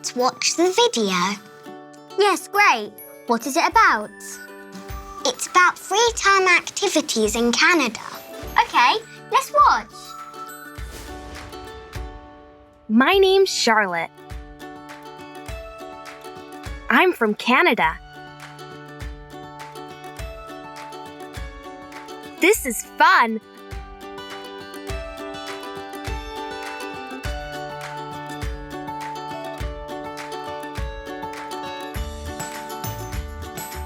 Let's watch the video. Yes, great. What is it about? It's about free time activities in Canada. Okay, let's watch. My name's Charlotte. I'm from Canada. This is fun.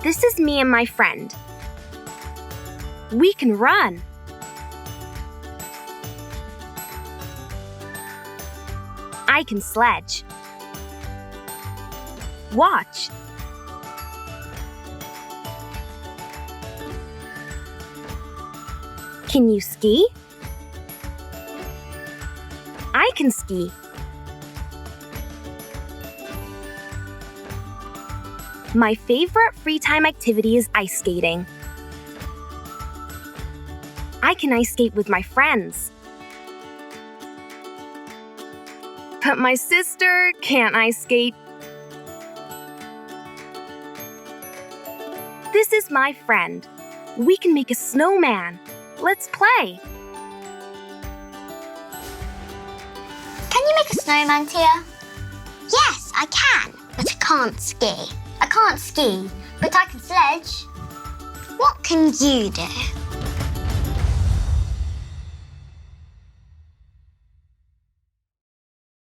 This is me and my friend. We can run. I can sledge. Watch. Can you ski? I can ski. My favorite free time activity is ice skating. I can ice skate with my friends. But my sister can't ice skate. This is my friend. We can make a snowman. Let's play. Can you make a snowman, Tia? Yes, I can, but I can't ski. I can't ski, but I can sledge. What can you do?